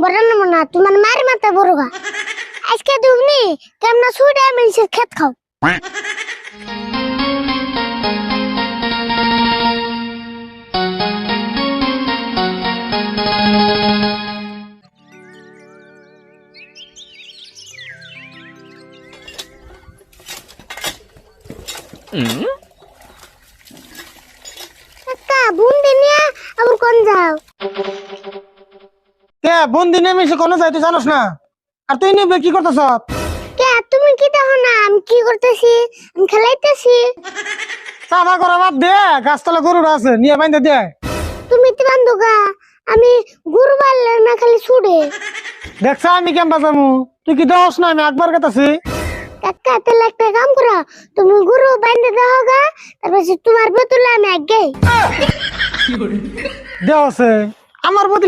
বড় না তোমার মার মাথা বড়গা আজকে তুমি কেমন ছুড়ে মিলছে খেত খাও কাকা বুন্দি নিয়ে আবার কোন যাও কে বন্দি নেমে এসে কোনো যাই তুই জানোস না আর তুই নিবে কি করতেছ কে তুমি কি দেখো না আমি কি করতেছি আমি খেলাইতেছি চাপা করা বাদ দে গাছতলা গরুরা আছে নিয়ে বাইন্দে দে তুমি তো বান্ধুগা আমি গুরু বাড়লে না খালি ছুড়ে দেখছ আমি কেম বাজামু তুই কি দোস না আমি একবার কথাছি কাকা তাহলে একটা কাম করো তুমি গুরু বান্ধে দাও গা তারপর তোমার বোতলে আমি আগে দেওয়া আছে আমার বদলে